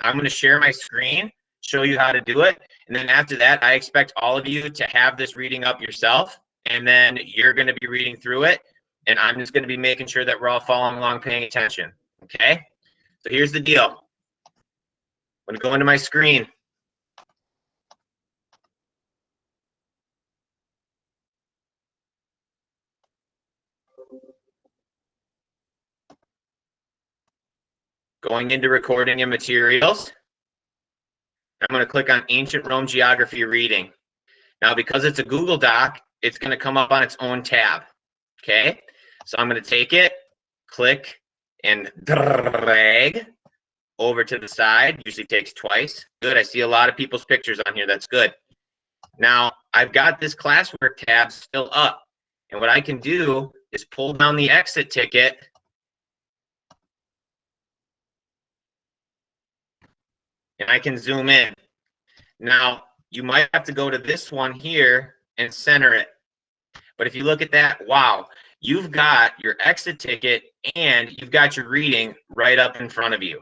I'm going to share my screen, show you how to do it. And then after that, I expect all of you to have this reading up yourself. And then you're going to be reading through it. And I'm just going to be making sure that we're all following along, paying attention. Okay? So here's the deal. I'm going to go into my screen. Going into recording and materials. I'm going to click on Ancient Rome Geography Reading. Now, because it's a Google Doc, it's going to come up on its own tab. Okay? So I'm going to take it, click, and drag over to the side. Usually takes twice. Good. I see a lot of people's pictures on here. That's good. Now, I've got this classwork tab still up. And what I can do is pull down the exit ticket. And I can zoom in. Now, you might have to go to this one here and center it. But if you look at that, wow, you've got your exit ticket and you've got your reading right up in front of you.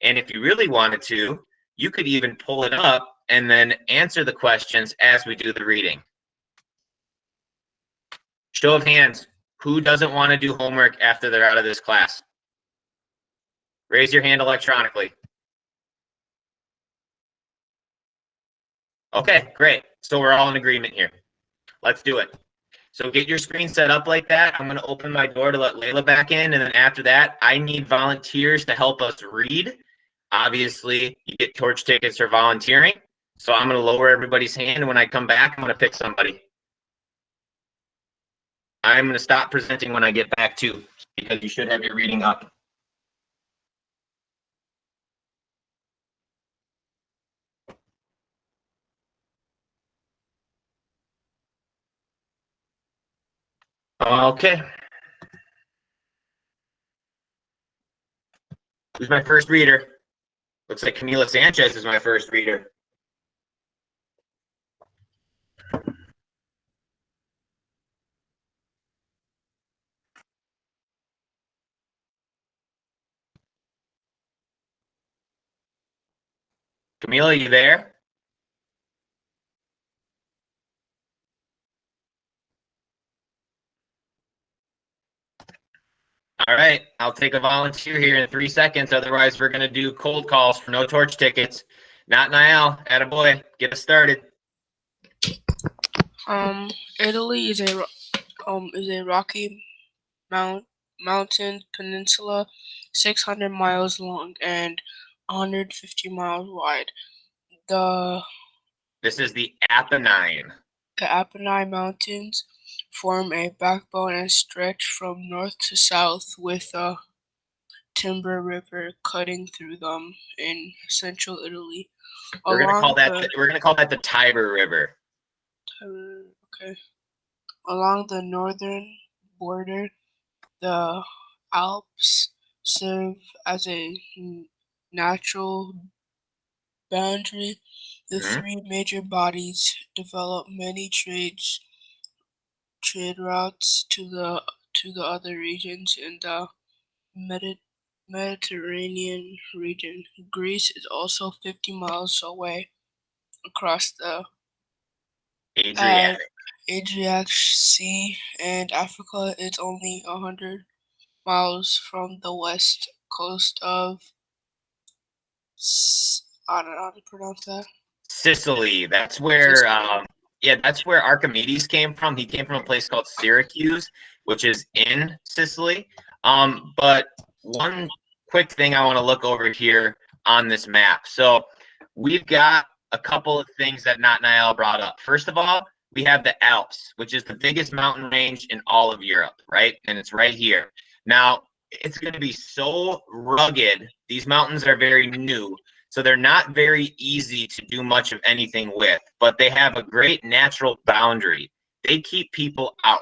And if you really wanted to, you could even pull it up and then answer the questions as we do the reading. Show of hands, who doesn't want to do homework after they're out of this class? Raise your hand electronically. Okay, great. So we're all in agreement here. Let's do it. So get your screen set up like that. I'm going to open my door to let Layla back in. And then after that, I need volunteers to help us read. Obviously, you get torch tickets for volunteering. So I'm going to lower everybody's hand. And when I come back, I'm going to pick somebody. I'm going to stop presenting when I get back too, because you should have your reading up. Okay. Who's my first reader? Looks like Camila Sanchez is my first reader. Camila, you there? All right, I'll take a volunteer here in 3 seconds. Otherwise, we're going to do cold calls for no torch tickets. Not Niall. Attaboy. Get us started. Italy is a rocky mountain peninsula, 600 miles long and 150 miles wide. This is the Apennine. The Apennine Mountains form a backbone and stretch from north to south, with the Tiber River cutting through them in central Italy. We're gonna call that the Tiber River. Okay. Along the northern border, the Alps serve as a natural boundary. The three major bodies develop many trade routes to the other regions in the Mediterranean region. Greece is also 50 miles away across the Adriatic Sea, and Africa is only 100 miles from the west coast of, I don't know how to pronounce that. Sicily. That's where, that's where Archimedes came from. He came from a place called Syracuse, which is in Sicily. But one quick thing I want to look over here on this map. So we've got a couple of things that Not Niall brought up. First of all, we have the Alps, which is the biggest mountain range in all of Europe, right? And it's right here. Now, it's going to be so rugged. These mountains are very new, so they're not very easy to do much of anything with, but they have a great natural boundary. They keep people out.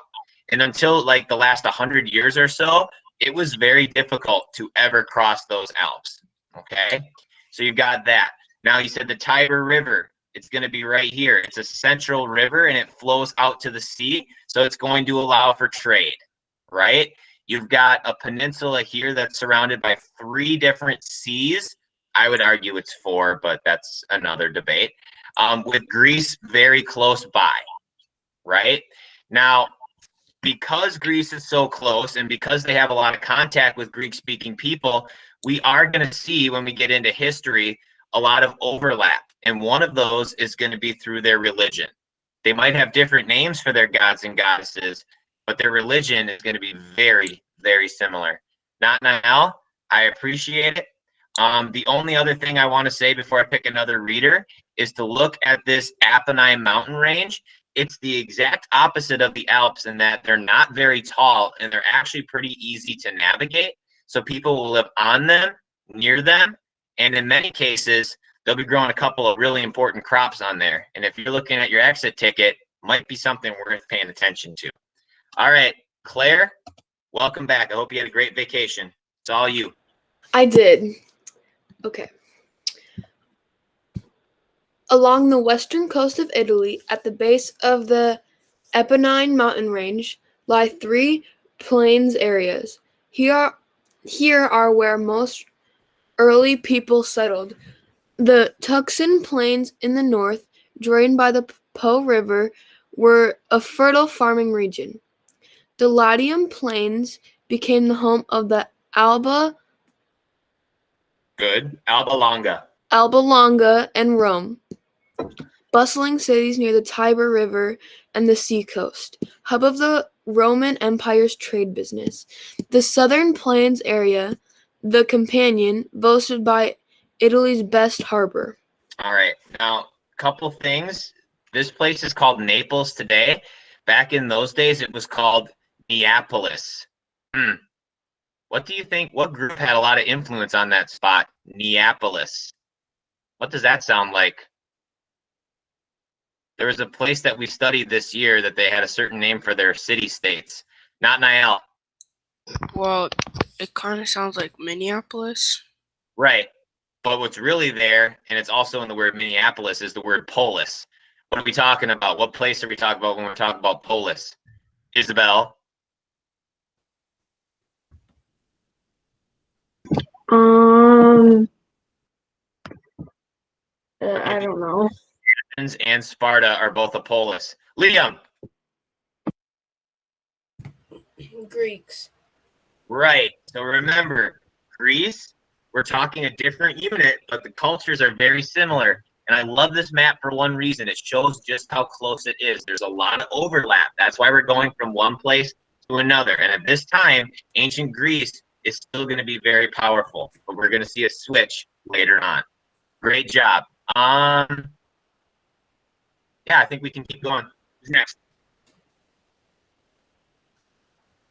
And until like the last 100 years or so, it was very difficult to ever cross those Alps, okay? So you've got that. Now you said the Tiber River. It's going to be right here. It's a central river, and it flows out to the sea, so it's going to allow for trade, right? You've got a peninsula here that's surrounded by 3 different seas I would argue it's 4, but that's another debate. With Greece very close by, right? Now, because Greece is so close and because they have a lot of contact with Greek-speaking people, we are going to see when we get into history a lot of overlap. And one of those is going to be through their religion. They might have different names for their gods and goddesses, but their religion is going to be very, very similar. Not now. I appreciate it. The only other thing I want to say before I pick another reader is to look at this Apennine mountain range. It's the exact opposite of the Alps in that they're not very tall and they're actually pretty easy to navigate. So people will live on them, near them, and in many cases, they'll be growing a couple of really important crops on there. And if you're looking at your exit ticket, might be something worth paying attention to. All right, Claire, welcome back. I hope you had a great vacation. It's all you. I did. Okay. Along the western coast of Italy, at the base of the Apennine mountain range, lie 3 plains areas. Here are where most early people settled. The Tuxan Plains in the north, drained by the Po River, were a fertile farming region. The Latium Plains became the home of the Alba Longa and Rome, bustling cities near the Tiber River and the seacoast, hub of the Roman Empire's trade business. The southern plains area, the Campanian, boasted by Italy's best harbor. All right, now a couple things. This place is called Naples today. Back in those days, it was called Neapolis. What do you think? What group had a lot of influence on that spot? Neapolis. What does that sound like? There was a place that we studied this year that they had a certain name for their city-states. Not Niall. Well, it kind of sounds like Minneapolis. Right. But what's really there, and it's also in the word Minneapolis, is the word polis. What are we talking about? What place are we talking about when we're talking about polis? Isabel? I don't know. Athens and Sparta are both a polis. Liam? Greeks. Right. So remember, Greece, we're talking a different unit, but the cultures are very similar. And I love this map for one reason. It shows just how close it is. There's a lot of overlap. That's why we're going from one place to another. And at this time, ancient Greece is still going to be very powerful, but we're going to see a switch later on. Great job. Yeah, I think we can keep going. Who's next?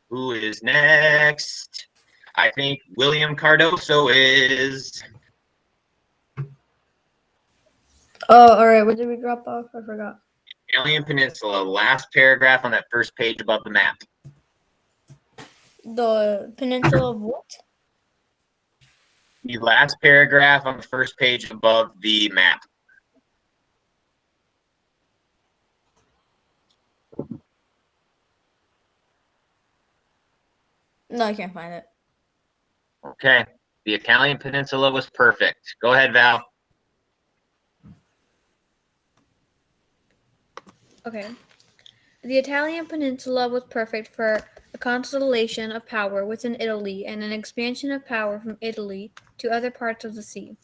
Who is next? I think William Cardoso is. Oh, all right. What did we drop off? I forgot. Italian Peninsula, last paragraph on that first page above the map. The peninsula of what? The last paragraph on the first page above the map. No, I can't find it. Okay. The Italian Peninsula was perfect. Go ahead, Val. Okay. The Italian peninsula was perfect for a consolidation of power within Italy and an expansion of power from Italy to other parts of the sea.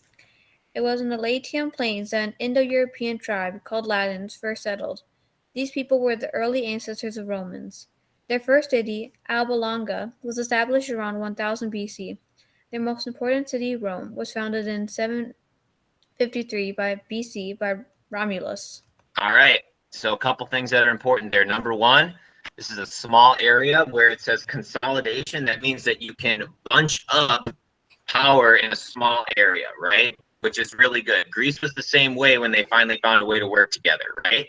It was in the Latium Plains that an Indo-European tribe called Latins first settled. These people were the early ancestors of Romans. Their first city, Alba Longa, was established around 1000 BC. Their most important city, Rome, was founded in 753 BC by Romulus. All right. So a couple things that are important there. Number one, this is a small area where it says consolidation. That means that you can bunch up power in a small area, right? Which is really good. Greece was the same way when they finally found a way to work together, right?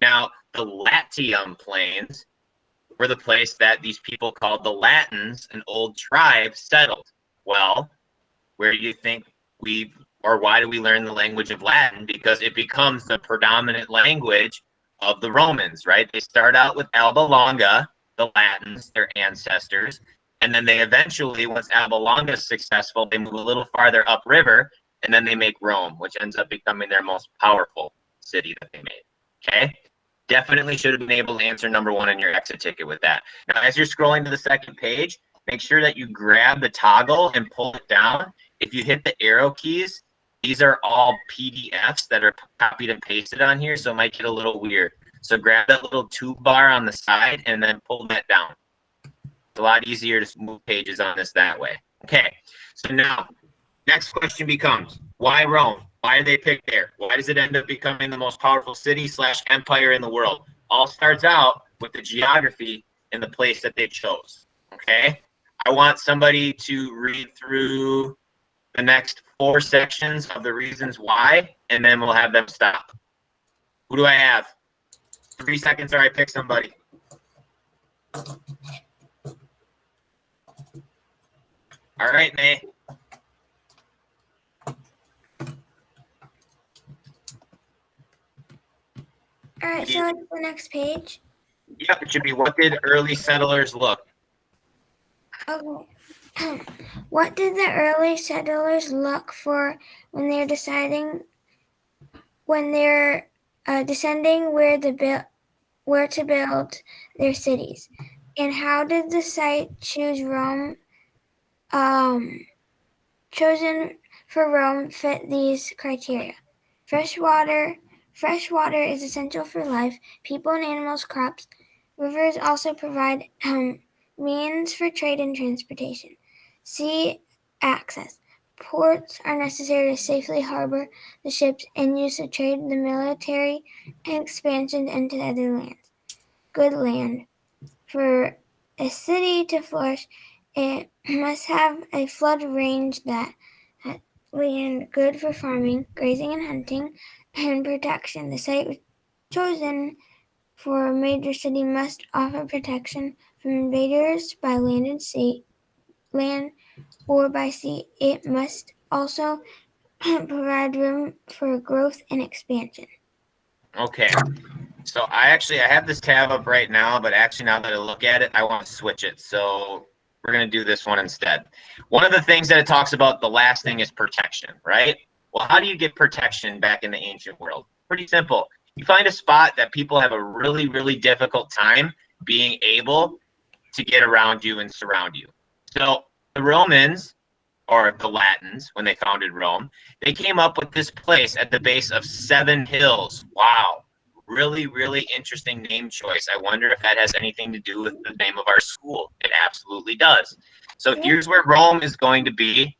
Now, the Latium Plains were the place that these people called the Latins, an old tribe, settled. Well, where do you think why do we learn the language of Latin? Because it becomes the predominant language of the Romans, right? They start out with Alba Longa, the Latins, their ancestors, and then they eventually, once Alba Longa is successful, they move a little farther upriver and then they make Rome, which ends up becoming their most powerful city that they made. Okay? Definitely should have been able to answer number 1 in your exit ticket with that. Now, as you're scrolling to the second page, make sure that you grab the toggle and pull it down. If you hit the arrow keys, these are all PDFs that are copied and pasted on here, so it might get a little weird. So grab that little tube bar on the side and then pull that down. It's a lot easier to move pages on this that way. Okay, so now, next question becomes, why Rome? Why did they pick there? Why does it end up becoming the most powerful city / empire in the world? All starts out with the geography and the place that they chose. Okay, I want somebody to read through the next 4 sections of the reasons why, and then we'll have them stop. Who do I have? 3 seconds, or I pick somebody. All right, May. All right, so it's the next page. Yep, it should be, what did early settlers look? Okay. What did the early settlers look for when they're deciding, when they're deciding where to build their cities? And how did the site choose Rome, chosen for Rome fit these criteria? Fresh water is essential for life, people and animals, crops. Rivers also provide means for trade and transportation. Sea access. Ports are necessary to safely harbor the ships and use to trade the military and expansion into other lands. Good land. For a city to flourish, it must have a flood range that land good for farming, grazing, and hunting, and protection. The site chosen for a major city must offer protection from invaders by land or by sea. It must also provide room for growth and expansion. Okay, so I have this tab up right now, but actually now that I look at it, I want to switch it. So we're going to do this one instead. One of the things that it talks about, the last thing, is protection, right? Well, how do you get protection back in the ancient world? Pretty simple. You find a spot that people have a really, really difficult time being able to get around you and surround you. So the Romans, or the Latins, when they founded Rome, they came up with this place at the base of 7 hills. Wow. Really, really interesting name choice. I wonder if that has anything to do with the name of our school. It absolutely does. So here's where Rome is going to be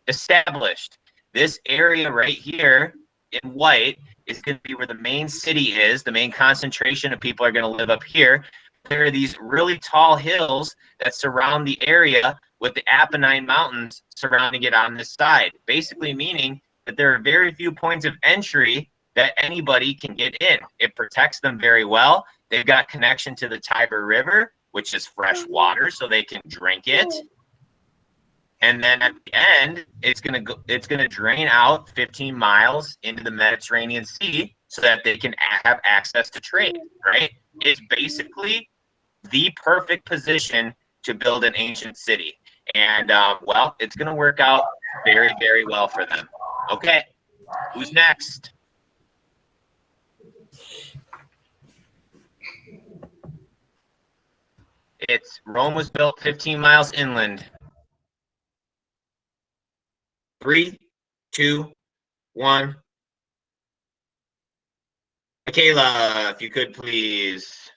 established. This area right here in white is going to be where the main city is. The main concentration of people are going to live up here. There are these really tall hills that surround the area, with the Apennine Mountains surrounding it on this side, basically meaning that there are very few points of entry that anybody can get in. It protects them very well. They've got connection to the Tiber River, which is fresh water, so they can drink it. And then at the end, it's gonna drain out 15 miles into the Mediterranean Sea so that they can have access to trade, right? It's basically the perfect position to build an ancient city. And, well, it's going to work out very, very well for them. Okay, who's next? It's Rome was built 15 miles inland. 3, 2, 1. Michaela, if you could please.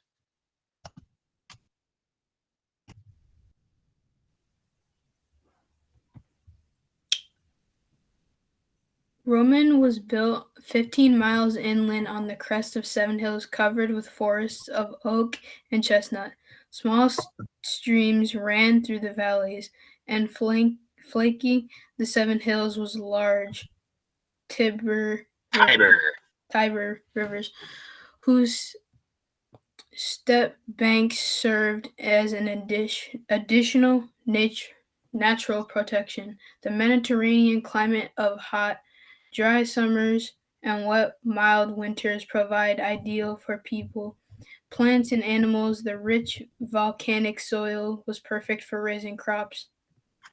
Roman was built 15 miles inland on the crest of 7 hills covered with forests of oak and chestnut. Small streams ran through the valleys, and flanking the 7 hills was large Tiber rivers, whose step banks served as an additional natural protection. The Mediterranean climate of hot, dry summers and wet, mild winters provide ideal for people, plants, and animals. The rich volcanic soil was perfect for raising crops.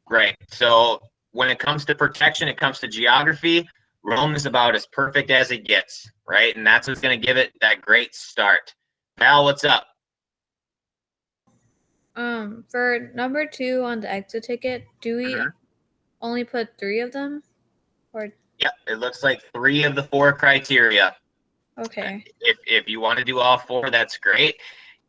Right. So when it comes to protection, it comes to geography, Rome is about as perfect as it gets, right? And that's what's going to give it that great start. Val, what's up? For number 2 on the exit ticket, do we only put 3 of them? Or Yep, it looks like 3 of the 4 criteria. okay. If you want to do all 4, that's great.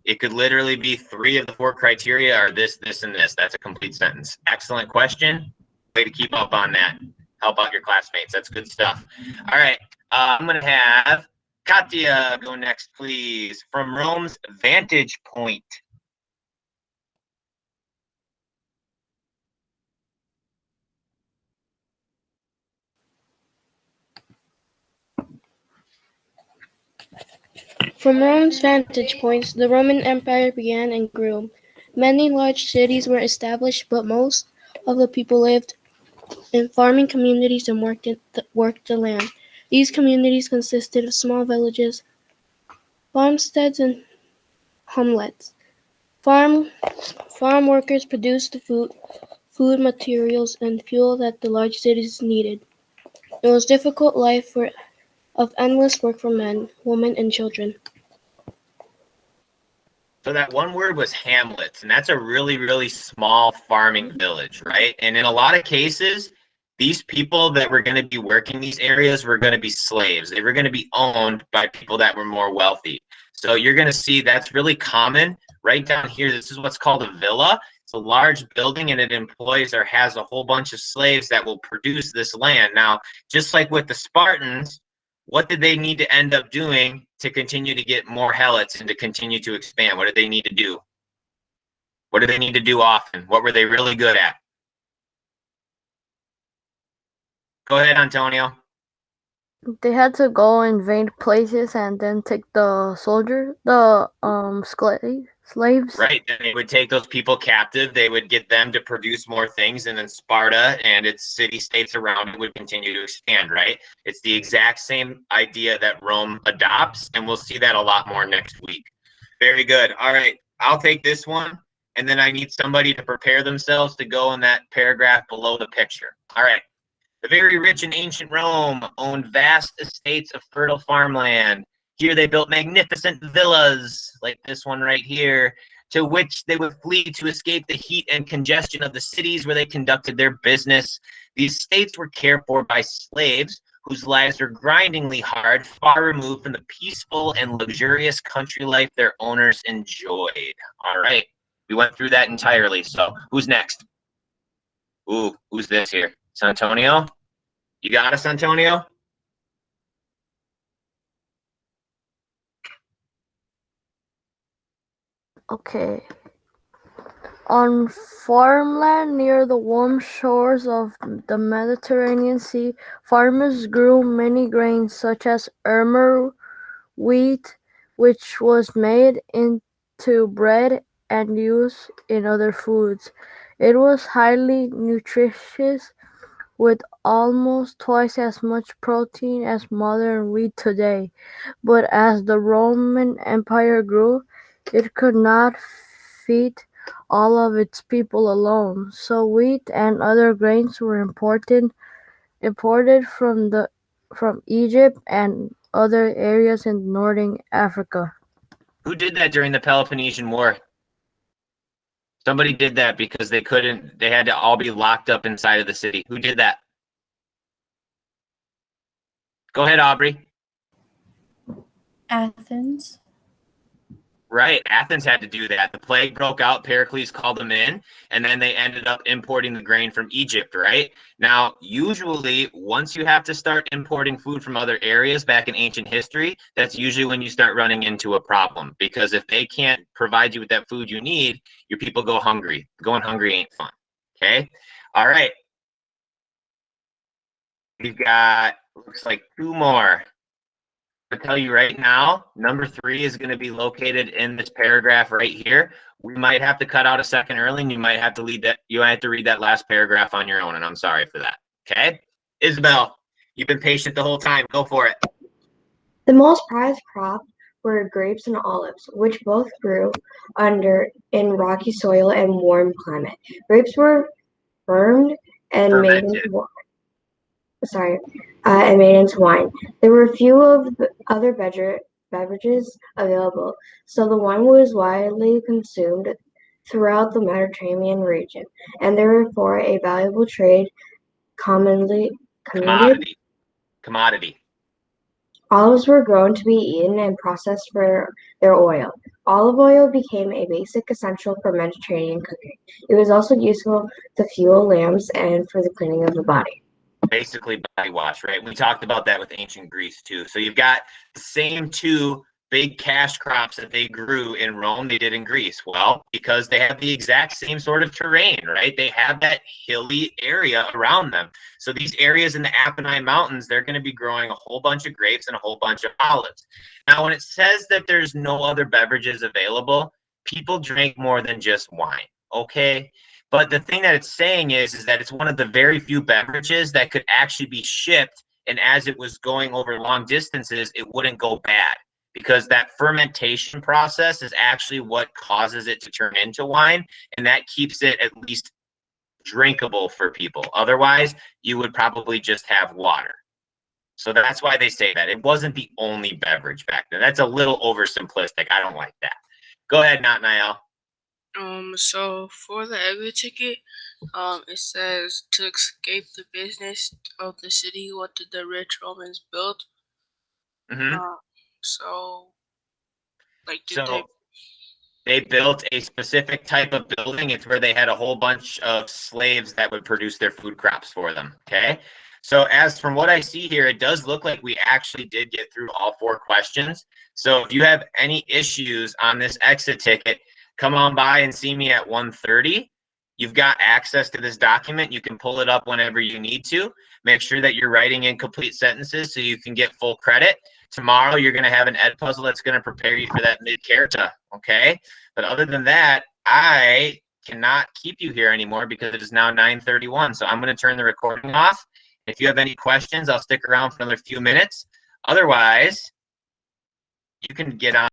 It could literally be 3 of the 4 criteria are this, this, and this. That's a complete sentence. Excellent question. Way to keep up on that. Help out your classmates. That's good stuff. All right. I'm going to have Katya go next, please. From Rome's vantage point. From Rome's vantage points, the Roman Empire began and grew. Many large cities were established, but most of the people lived in farming communities and worked the land. These communities consisted of small villages, farmsteads, and hamlets. Farm workers produced the food materials and fuel that the large cities needed. It was a difficult life of endless work for men, women, and children. So that one word was hamlets, and that's a really, really small farming village, right? And in a lot of cases, these people that were going to be working these areas were going to be slaves. They were going to be owned by people that were more wealthy. So you're going to see that's really common right down here. This is what's called a villa. It's a large building, and it employs or has a whole bunch of slaves that will produce this land. Now, just like with the Spartans, what did they need to end up doing to continue to get more helots and to continue to expand? What did they need to do? What did they need to do often? What were they really good at? Go ahead, Antonio. They had to go invade places and then take the slaves. Right, and they would take those people captive. They would get them to produce more things, and then Sparta and its city-states around it would continue to expand, right? It's the exact same idea that Rome adopts, and we'll see that a lot more next week. Very good. All right, I'll take this one, and then I need somebody to prepare themselves to go in that paragraph below the picture. All right. The very rich in ancient Rome owned vast estates of fertile farmland. Here they built magnificent villas, like this one right here, to which they would flee to escape the heat and congestion of the cities where they conducted their business. These estates were cared for by slaves whose lives were grindingly hard, far removed from the peaceful and luxurious country life their owners enjoyed. All right, we went through that entirely. So who's next? Ooh, who's this here? Antonio? You got us, Antonio? Okay. On farmland near the warm shores of the Mediterranean Sea, farmers grew many grains such as emmer, wheat, which was made into bread and used in other foods. It was highly nutritious, with almost twice as much protein as modern wheat today. But as the Roman Empire grew, it could not feed all of its people alone, so wheat and other grains were imported from Egypt and other areas in northern Africa. Who did that during the Peloponnesian War? Somebody did that because they had to all be locked up inside of the city. Who did that? Go ahead, Aubrey. Athens. Right, Athens had to do that. The plague broke out, Pericles called them in, and then they ended up importing the grain from Egypt, right? Now, usually, once you have to start importing food from other areas back in ancient history, that's usually when you start running into a problem, because if they can't provide you with that food you need, your people go hungry. Going hungry ain't fun, okay? All right. We've got, looks like 2 more. To tell you right now, number 3 is going to be located in this paragraph right here. We might have to cut out a second early, and you might have to read that last paragraph on your own, and I'm sorry for that. Okay, Isabel, you've been patient the whole time. Go for it. The most prized crop were grapes and olives, which both grew in rocky soil and warm climate. Grapes were firm and made Fermented. into and made into wine. There were few of the other beverages available, so the wine was widely consumed throughout the Mediterranean region, and therefore a valuable trade commonly commanded. Commodity. Olives were grown to be eaten and processed for their oil. Olive oil became a basic essential for Mediterranean cooking. It was also useful to fuel lamps and for the cleaning of the body. Basically body wash, right? We talked about that with ancient Greece too. So you've got the same two big cash crops that they grew in Rome, they did in Greece. Well, because they have the exact same sort of terrain, right? They have that hilly area around them. So these areas in the Apennine Mountains, they're going to be growing a whole bunch of grapes and a whole bunch of olives. Now, when it says that there's no other beverages available, people drink more than just wine, okay? But the thing that it's saying is that it's one of the very few beverages that could actually be shipped, and as it was going over long distances, it wouldn't go bad, because that fermentation process is actually what causes it to turn into wine, and that keeps it at least drinkable for people. Otherwise, you would probably just have water. So that's why they say that. It wasn't the only beverage back then. That's a little oversimplistic. I don't like that. Go ahead, Nathaniel. So for the exit ticket, it says to escape the business of the city, what did the rich Romans build? Mm-hmm. So, like, they built a specific type of building. It's where they had a whole bunch of slaves that would produce their food crops for them. Okay. So as from what I see here, it does look like we actually did get through all 4 questions. So if you have any issues on this exit ticket, come on by and see me at 1:30. You've got access to this document. You can pull it up whenever you need to. Make sure that you're writing in complete sentences so you can get full credit. Tomorrow, you're going to have an Edpuzzle that's going to prepare you for that mid-carta, okay? But other than that, I cannot keep you here anymore because it is now 9:31. So I'm going to turn the recording off. If you have any questions, I'll stick around for another few minutes. Otherwise, you can get on.